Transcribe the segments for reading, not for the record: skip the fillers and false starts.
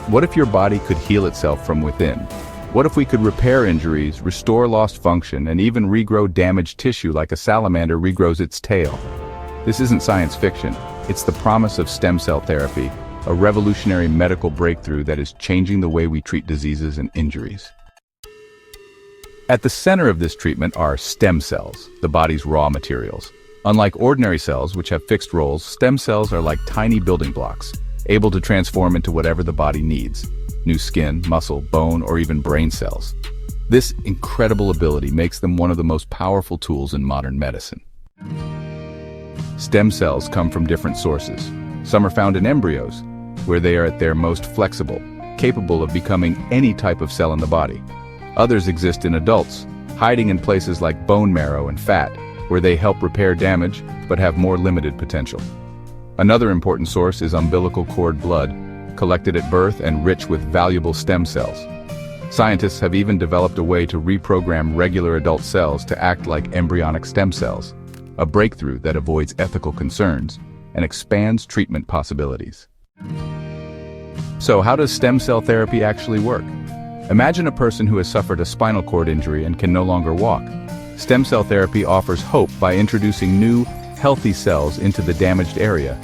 What if your body could heal itself from within? What if we could repair injuries, restore lost function, and even regrow damaged tissue like a salamander regrows its tail? This isn't science fiction. It's the promise of stem cell therapy, a revolutionary medical breakthrough that is changing the way we treat diseases and injuries. At the center of this treatment are stem cells, the body's raw materials. Unlike ordinary cells, which have fixed roles, stem cells are like tiny building blocks, able to transform into whatever the body needs: new skin, muscle, bone, or even brain cells. This incredible ability makes them one of the most powerful tools in modern medicine. Stem cells come from different sources. Some are found in embryos, where they are at their most flexible, capable of becoming any type of cell in the body. Others exist in adults, hiding in places like bone marrow and fat, where they help repair damage but have more limited potential. Another important source is umbilical cord blood, collected at birth and rich with valuable stem cells. Scientists have even developed a way to reprogram regular adult cells to act like embryonic stem cells, a breakthrough that avoids ethical concerns and expands treatment possibilities. So how does stem cell therapy actually work? Imagine a person who has suffered a spinal cord injury and can no longer walk. Stem cell therapy offers hope by introducing new, healthy cells into the damaged area.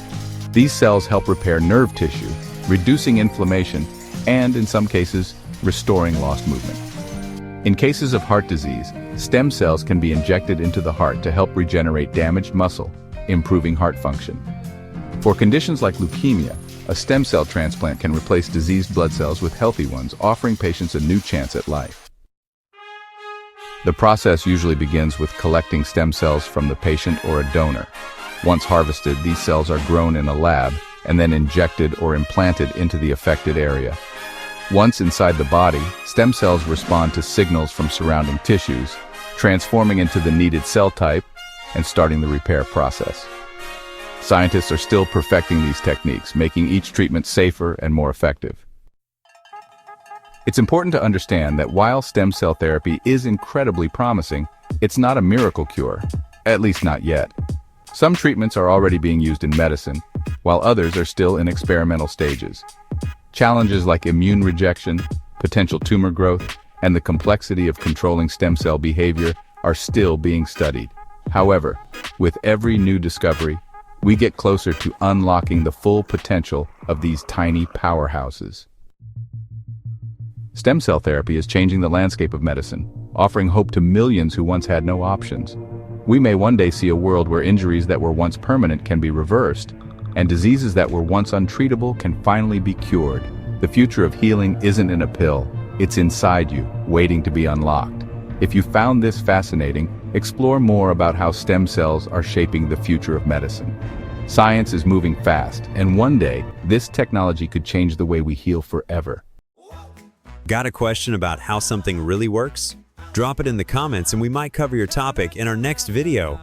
These cells help repair nerve tissue, reducing inflammation, and, in some cases, restoring lost movement. In cases of heart disease, stem cells can be injected into the heart to help regenerate damaged muscle, improving heart function. For conditions like leukemia, a stem cell transplant can replace diseased blood cells with healthy ones, offering patients a new chance at life. The process usually begins with collecting stem cells from the patient or a donor. Once harvested, these cells are grown in a lab and then injected or implanted into the affected area. Once inside the body, stem cells respond to signals from surrounding tissues, transforming into the needed cell type and starting the repair process. Scientists are still perfecting these techniques, making each treatment safer and more effective. It's important to understand that while stem cell therapy is incredibly promising, it's not a miracle cure, at least not yet. Some treatments are already being used in medicine, while others are still in experimental stages. Challenges like immune rejection, potential tumor growth, and the complexity of controlling stem cell behavior are still being studied. However, with every new discovery, we get closer to unlocking the full potential of these tiny powerhouses. Stem cell therapy is changing the landscape of medicine, offering hope to millions who once had no options. We may one day see a world where injuries that were once permanent can be reversed, and diseases that were once untreatable can finally be cured. The future of healing isn't in a pill, it's inside you, waiting to be unlocked. If you found this fascinating, explore more about how stem cells are shaping the future of medicine. Science is moving fast, and one day, this technology could change the way we heal forever. Got a question about how something really works? Drop it in the comments and we might cover your topic in our next video.